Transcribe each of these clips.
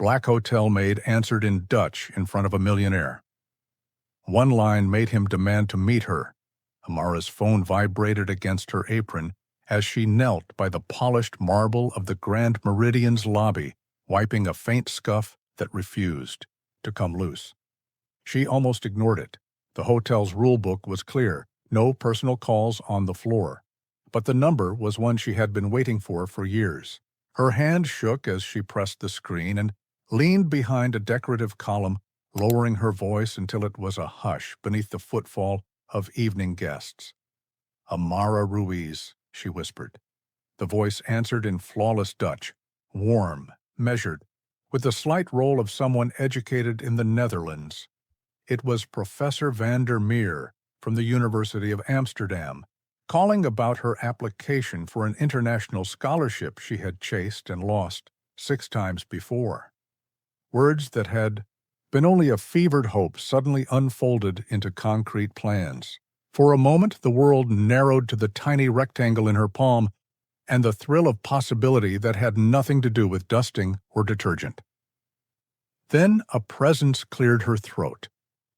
Black hotel maid answered in Dutch in front of a millionaire. One line made him demand to meet her. Amara's phone vibrated against her apron as she knelt by the polished marble of the Grand Meridian's lobby, wiping a faint scuff that refused to come loose. She almost ignored it. The hotel's rule book was clear: no personal calls on the floor. But the number was one she had been waiting for years. Her hand shook as she pressed the screen and leaned behind a decorative column, lowering her voice until it was a hush beneath the footfall of evening guests. "Amara Ruiz," she whispered. The voice answered in flawless Dutch, warm, measured, with the slight roll of someone educated in the Netherlands. It was Professor van der Meer from the University of Amsterdam, calling about her application for an international scholarship she had chased and lost 6 times before. Words that had been only a fevered hope suddenly unfolded into concrete plans. For a moment, the world narrowed to the tiny rectangle in her palm and the thrill of possibility that had nothing to do with dusting or detergent. Then a presence cleared her throat.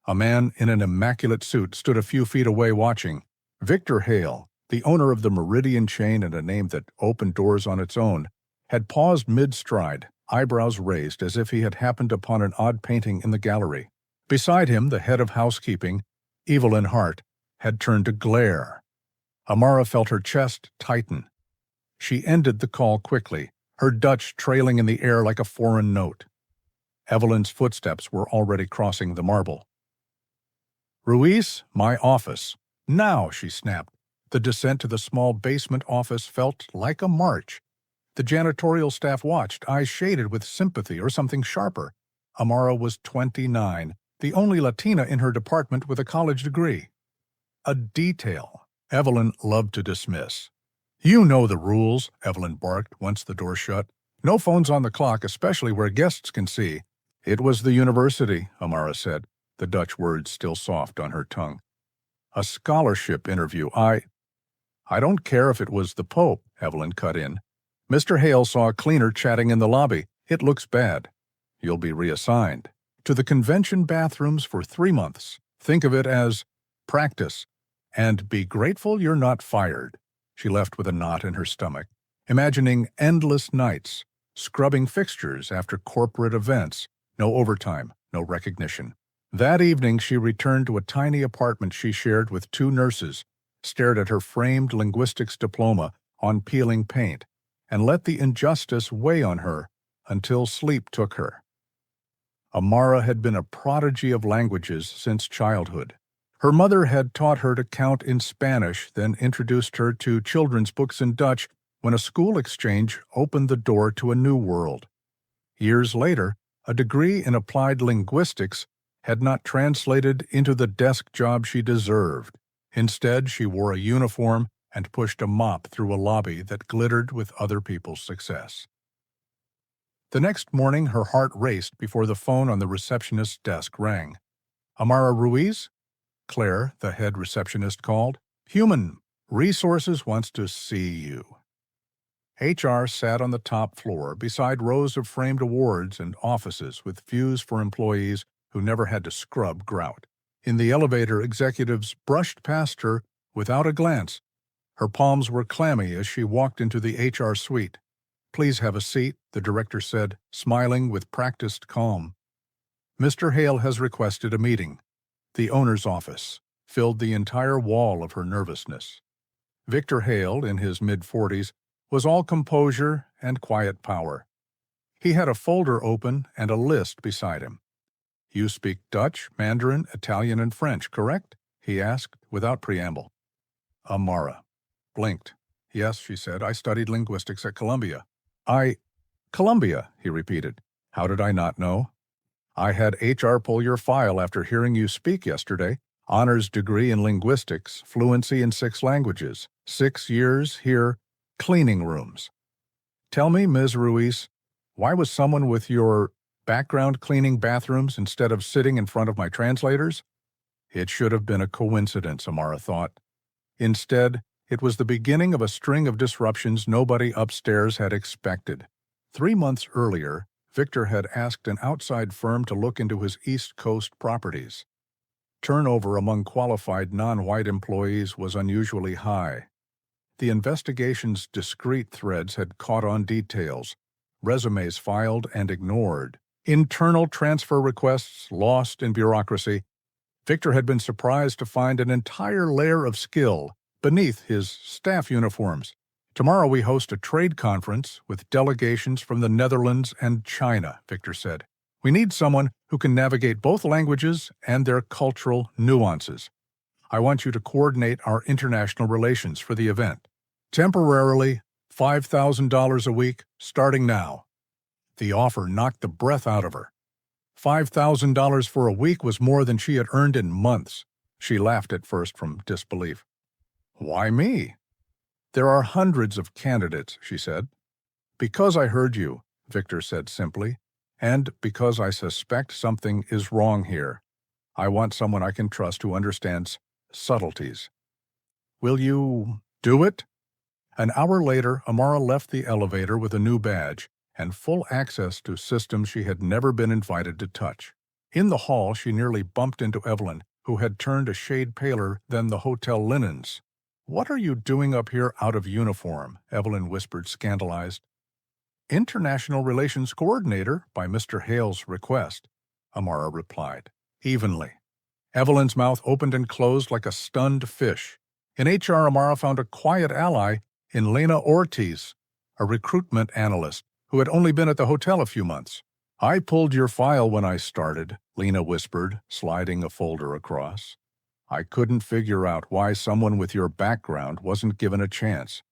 A man in an immaculate suit stood a few feet away watching. Victor Hale, the owner of the Meridian chain and a name that opened doors on its own, had paused mid-stride, eyebrows raised as if he had happened upon an odd painting in the gallery. Beside him, the head of housekeeping, Evelyn Hart, had turned to glare. Amara felt her chest tighten. She ended the call quickly, her Dutch trailing in the air like a foreign note. Evelyn's footsteps were already crossing the marble. "Ruiz, my office." "Now," she snapped. The descent to the small basement office felt like a march. The janitorial staff watched, eyes shaded with sympathy or something sharper. Amara was 29, the only Latina in her department with a college degree. A detail Evelyn loved to dismiss. "You know the rules," Evelyn barked once the door shut. "No phones on the clock, especially where guests can see." "It was the university," Amara said, the Dutch words still soft on her tongue. "A scholarship interview. I don't care if it was the Pope," Evelyn cut in. "Mr. Hale saw a cleaner chatting in the lobby. It looks bad. You'll be reassigned to the convention bathrooms for 3 months. Think of it as practice. And be grateful you're not fired." She left with a knot in her stomach, imagining endless nights, scrubbing fixtures after corporate events, no overtime, no recognition. That evening she returned to a tiny apartment she shared with 2 nurses, stared at her framed linguistics diploma on peeling paint, and let the injustice weigh on her until sleep took her. Amara had been a prodigy of languages since childhood. Her mother had taught her to count in Spanish, then introduced her to children's books in Dutch when a school exchange opened the door to a new world. Years later, a degree in applied linguistics had not translated into the desk job she deserved. Instead, she wore a uniform and pushed a mop through a lobby that glittered with other people's success. The next morning, her heart raced before the phone on the receptionist's desk rang. "Amara Ruiz?" Claire, the head receptionist, called. "Human Resources wants to see you." HR sat on the top floor beside rows of framed awards and offices with views for employees who never had to scrub grout. In the elevator, executives brushed past her without a glance. Her palms were clammy as she walked into the HR suite. "Please have a seat," the director said, smiling with practiced calm. "Mr. Hale has requested a meeting." The owner's office filled the entire wall of her nervousness. Victor Hale, in his mid-40s, was all composure and quiet power. He had a folder open and a list beside him. "You speak Dutch, Mandarin, Italian, and French, correct?" he asked, without preamble. Amara blinked. "Yes," she said, "I studied linguistics at Columbia." Columbia," he repeated. "How did I not know?" "I had HR pull your file after hearing you speak yesterday. Honors degree in linguistics, fluency in 6 languages, 6 years here, cleaning rooms. Tell me, Ms. Ruiz, why was someone with your background cleaning bathrooms instead of sitting in front of my translators?" It should have been a coincidence, Amara thought. Instead, it was the beginning of a string of disruptions nobody upstairs had expected. 3 months earlier, Victor had asked an outside firm to look into his East Coast properties. Turnover among qualified non-white employees was unusually high. The investigation's discreet threads had caught on details, resumes filed and ignored, internal transfer requests lost in bureaucracy. Victor had been surprised to find an entire layer of skill beneath his staff uniforms. Tomorrow we host a trade conference with delegations from the Netherlands and China, Victor said. We need someone who can navigate both languages and their cultural nuances. I want you to coordinate our international relations for the event. Temporarily, $5,000 a week, starting now. The offer knocked the breath out of her. $5,000 for a week was more than she had earned in months. She laughed at first from disbelief. Why me? There are hundreds of candidates, she said. Because I heard you, Victor said simply, and because I suspect something is wrong here. I want someone I can trust who understands subtleties. Will you do it? An hour later, Amara left the elevator with a new badge and full access to systems she had never been invited to touch. In the hall, she nearly bumped into Evelyn, who had turned a shade paler than the hotel linens. What are you doing up here out of uniform? Evelyn whispered, scandalized. International Relations Coordinator, by Mr. Hale's request, Amara replied, evenly. Evelyn's mouth opened and closed like a stunned fish. In HR, Amara found a quiet ally in Lena Ortiz, a recruitment analyst who had only been at the hotel a few months. I pulled your file when I started, Lena whispered, sliding a folder across. I couldn't figure out why someone with your background wasn't given a chance.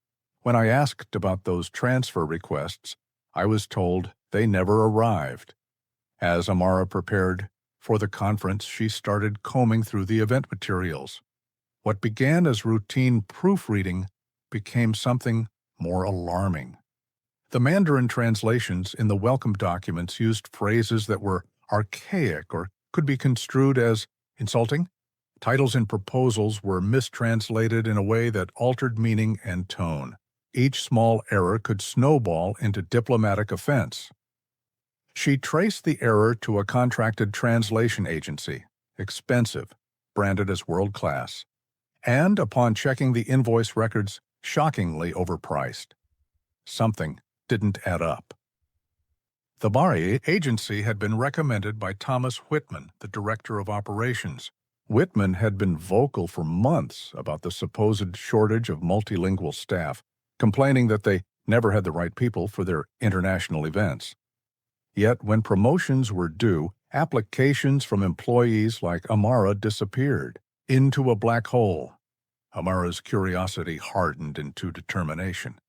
When I asked about those transfer requests, I was told they never arrived. As Amara prepared for the conference, she started combing through the event materials. What began as routine proofreading became something more alarming. The Mandarin translations in the welcome documents used phrases that were archaic or could be construed as insulting. Titles in proposals were mistranslated in a way that altered meaning and tone. Each small error could snowball into diplomatic offense. She traced the error to a contracted translation agency, expensive, branded as world-class, and, upon checking the invoice records, shockingly overpriced. Something didn't add up. The Bari agency had been recommended by Thomas Whitman, the director of operations. Whitman had been vocal for months about the supposed shortage of multilingual staff, complaining that they never had the right people for their international events. Yet, when promotions were due, applications from employees like Amara disappeared into a black hole. Amara's curiosity hardened into determination.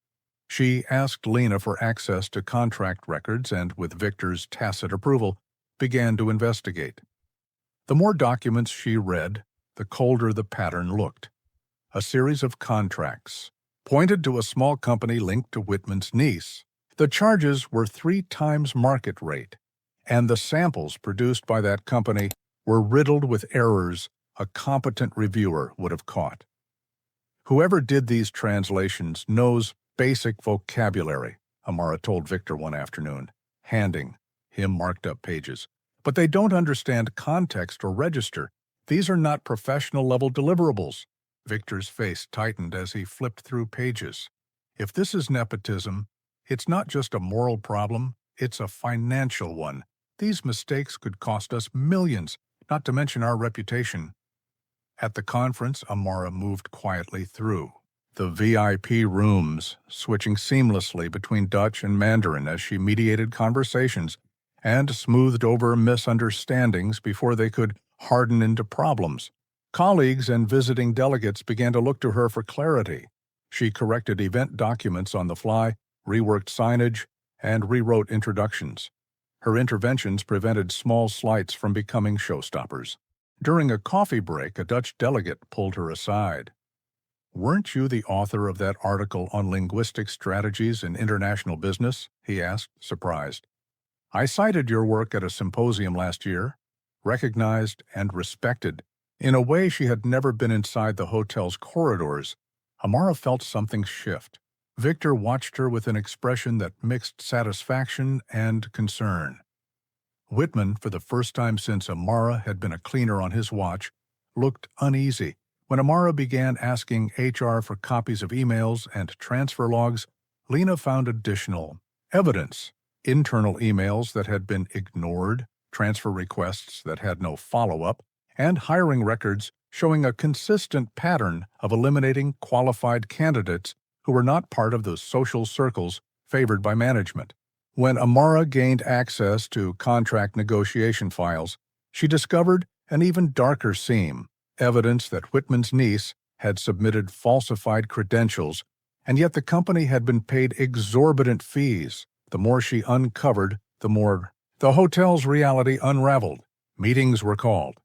She asked Lena for access to contract records and, with Victor's tacit approval, began to investigate. The more documents she read, the colder the pattern looked. A series of contracts pointed to a small company linked to Whitman's niece. The charges were 3 times market rate, and the samples produced by that company were riddled with errors a competent reviewer would have caught. Whoever did these translations knows basic vocabulary, Amara told Victor one afternoon, handing him marked-up pages. But they don't understand context or register. These are not professional-level deliverables. Victor's face tightened as he flipped through pages. If this is nepotism, it's not just a moral problem, it's a financial one. These mistakes could cost us millions, not to mention our reputation. At the conference, Amara moved quietly through the VIP rooms, switching seamlessly between Dutch and Mandarin as she mediated conversations and smoothed over misunderstandings before they could harden into problems. Colleagues and visiting delegates began to look to her for clarity. She corrected event documents on the fly, reworked signage, and rewrote introductions. Her interventions prevented small slights from becoming showstoppers. During a coffee break, a Dutch delegate pulled her aside. "Weren't you the author of that article on linguistic strategies in international business?" he asked, surprised. "I cited your work at a symposium last year, recognized and respected." In a way she had never been inside the hotel's corridors, Amara felt something shift. Victor watched her with an expression that mixed satisfaction and concern. Whitman, for the first time since Amara had been a cleaner on his watch, looked uneasy. When Amara began asking HR for copies of emails and transfer logs, Lena found additional evidence: internal emails that had been ignored, transfer requests that had no follow-up, and hiring records showing a consistent pattern of eliminating qualified candidates who were not part of the social circles favored by management. When Amara gained access to contract negotiation files, she discovered an even darker seam: evidence that Whitman's niece had submitted falsified credentials, and yet the company had been paid exorbitant fees. The more she uncovered, the more the hotel's reality unraveled. Meetings were called.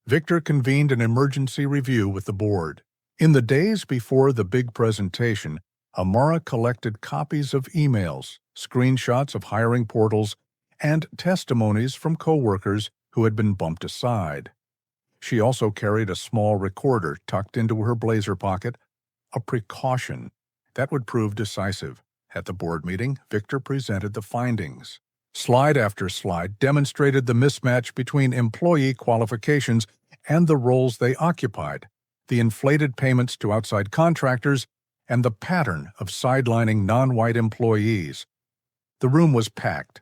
Victor convened an emergency review with the board. In the days before the big presentation, Amara collected copies of emails, screenshots of hiring portals, and testimonies from coworkers who had been bumped aside. She also carried a small recorder tucked into her blazer pocket, a precaution that would prove decisive. At the board meeting, Victor presented the findings. Slide after slide demonstrated the mismatch between employee qualifications and the roles they occupied, the inflated payments to outside contractors, and the pattern of sidelining non-white employees. The room was packed,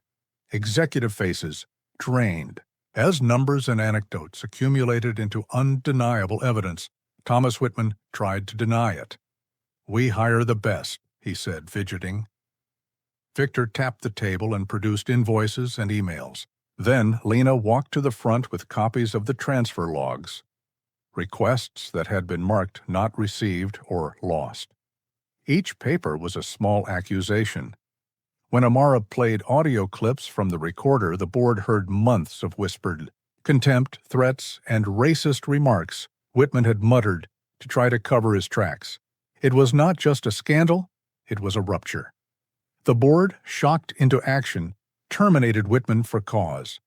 executive faces drained. As numbers and anecdotes accumulated into undeniable evidence, Thomas Whitman tried to deny it. "We hire the best," he said, fidgeting. Victor tapped the table and produced invoices and emails. Then Lena walked to the front with copies of the transfer logs, requests that had been marked not received or lost. Each paper was a small accusation. When Amara played audio clips from the recorder, the board heard months of whispered contempt, threats, and racist remarks Whitman had muttered to try to cover his tracks. It was not just a scandal, it was a rupture. The board, shocked into action, terminated Whitman for cause.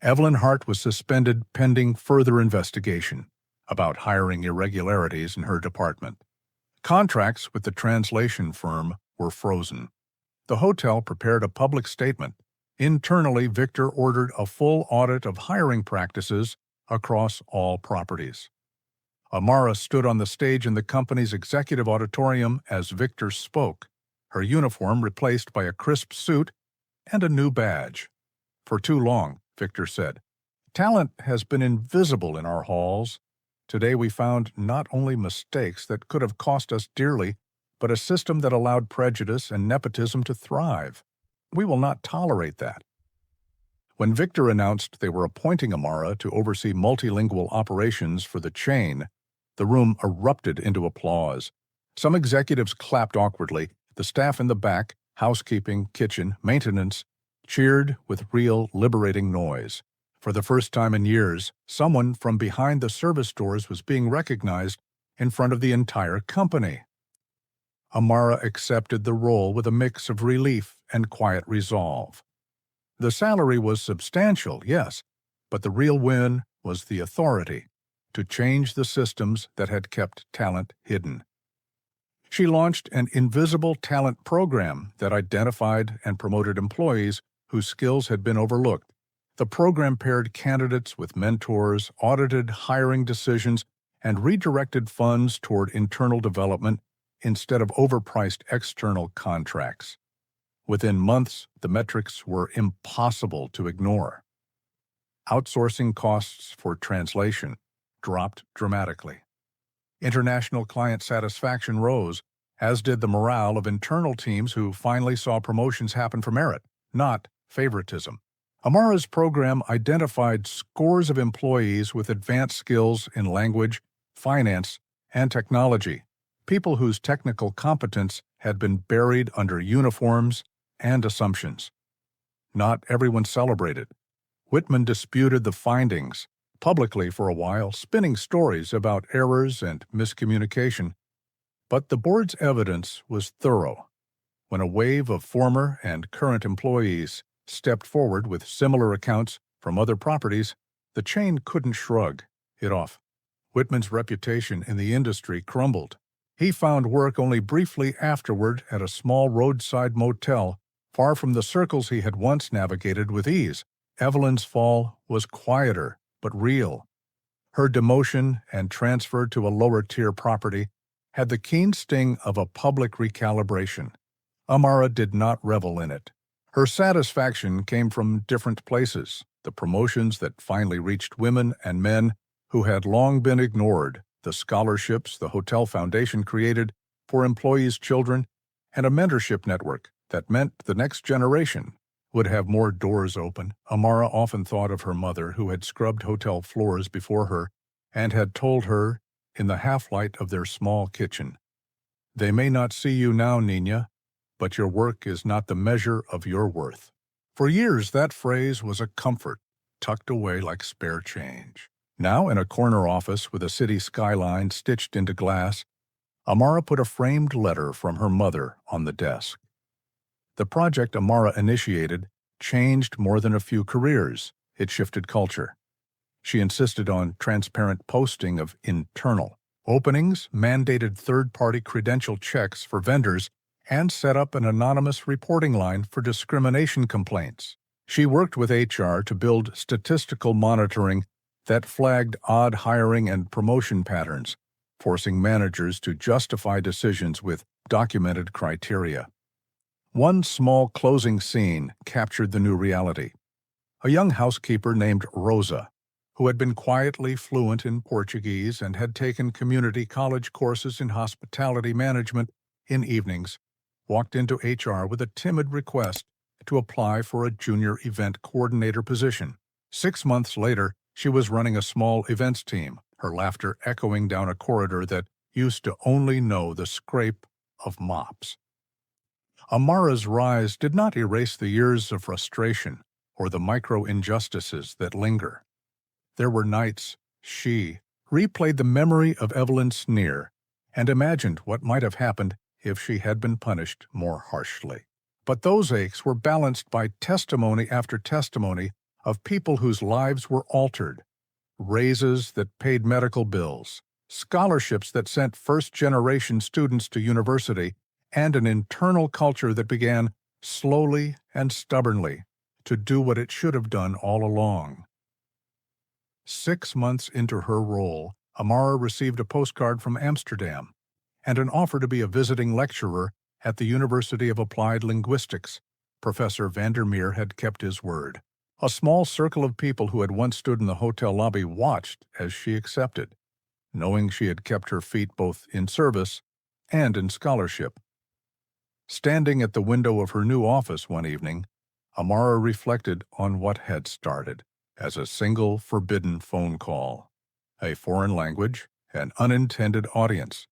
Evelyn Hart was suspended pending further investigation about hiring irregularities in her department. Contracts with the translation firm were frozen. The hotel prepared a public statement. Internally, Victor ordered a full audit of hiring practices across all properties. Amara stood on the stage in the company's executive auditorium as Victor spoke, her uniform replaced by a crisp suit and a new badge. "For too long," Victor said, "talent has been invisible in our halls. Today we found not only mistakes that could have cost us dearly, but a system that allowed prejudice and nepotism to thrive. We will not tolerate that." When Victor announced they were appointing Amara to oversee multilingual operations for the chain, the room erupted into applause. Some executives clapped awkwardly. The staff in the back, housekeeping, kitchen, maintenance, cheered with real, liberating noise. For the first time in years, someone from behind the service doors was being recognized in front of the entire company. Amara accepted the role with a mix of relief and quiet resolve. The salary was substantial, yes, but the real win was the authority to change the systems that had kept talent hidden. She launched an invisible talent program that identified and promoted employees whose skills had been overlooked. The program paired candidates with mentors, audited hiring decisions, and redirected funds toward internal development instead of overpriced external contracts. Within months, the metrics were impossible to ignore. Outsourcing costs for translation dropped dramatically. International client satisfaction rose, as did the morale of internal teams who finally saw promotions happen for merit, not favoritism. Amara's program identified scores of employees with advanced skills in language, finance, and technology, people whose technical competence had been buried under uniforms and assumptions. Not everyone celebrated. Whitman disputed the findings publicly for a while, spinning stories about errors and miscommunication. But the board's evidence was thorough. When a wave of former and current employees stepped forward with similar accounts from other properties, the chain couldn't shrug it off. Whitman's reputation in the industry crumbled. He found work only briefly afterward at a small roadside motel, far from the circles he had once navigated with ease. Evelyn's fall was quieter, but real. Her demotion and transfer to a lower-tier property had the keen sting of a public recalibration. Amara did not revel in it. Her satisfaction came from different places: the promotions that finally reached women and men who had long been ignored, the scholarships the hotel foundation created for employees' children, and a mentorship network that meant the next generation would have more doors open. Amara often thought of her mother, who had scrubbed hotel floors before her and had told her, in the half-light of their small kitchen, "They may not see you now, Nina, but your work is not the measure of your worth." For years, that phrase was a comfort, tucked away like spare change. Now, in a corner office with a city skyline stitched into glass, Amara put a framed letter from her mother on the desk. The project Amara initiated changed more than a few careers. It shifted culture. She insisted on transparent posting of internal openings, mandated third-party credential checks for vendors, and set up an anonymous reporting line for discrimination complaints. She worked with HR to build statistical monitoring that flagged odd hiring and promotion patterns, forcing managers to justify decisions with documented criteria. One small closing scene captured the new reality. A young housekeeper named Rosa, who had been quietly fluent in Portuguese and had taken community college courses in hospitality management in evenings, walked into HR with a timid request to apply for a junior event coordinator position. 6 months later, she was running a small events team, her laughter echoing down a corridor that used to only know the scrape of mops. Amara's rise did not erase the years of frustration or the micro-injustices that linger. There were nights she replayed the memory of Evelyn's sneer and imagined what might have happened if she had been punished more harshly. But those aches were balanced by testimony after testimony of people whose lives were altered: raises that paid medical bills, scholarships that sent first-generation students to university, and an internal culture that began, slowly and stubbornly, to do what it should have done all along. 6 months into her role, Amara received a postcard from Amsterdam and an offer to be a visiting lecturer at the University of Applied Linguistics. Professor Vandermeer had kept his word. A small circle of people who had once stood in the hotel lobby watched as she accepted, knowing she had kept her feet both in service and in scholarship. Standing at the window of her new office one evening, Amara reflected on what had started as a single forbidden phone call, a foreign language, an unintended audience,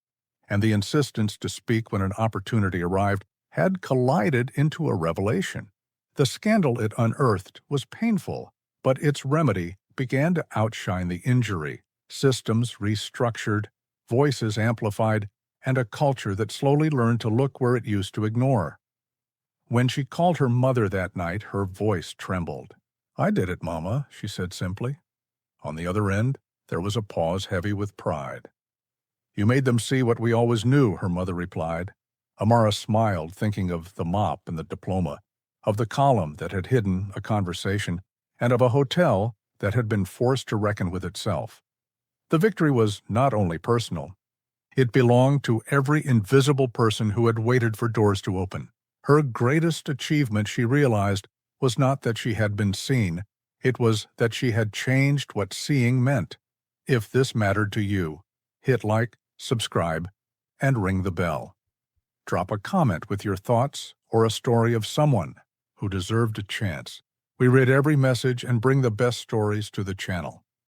and the insistence to speak when an opportunity arrived had collided into a revelation. The scandal it unearthed was painful, but its remedy began to outshine the injury. Systems restructured, voices amplified, and a culture that slowly learned to look where it used to ignore. When she called her mother that night, her voice trembled. "I did it, Mama," she said simply. On the other end, there was a pause heavy with pride. "You made them see what we always knew," her mother replied. Amara smiled, thinking of the mop and the diploma, of the column that had hidden a conversation, and of a hotel that had been forced to reckon with itself. The victory was not only personal. It belonged to every invisible person who had waited for doors to open. Her greatest achievement, she realized, was not that she had been seen. It was that she had changed what seeing meant. If this mattered to you, hit like, subscribe, and ring the bell. Drop a comment with your thoughts or a story of someone who deserved a chance. We read every message and bring the best stories to the channel.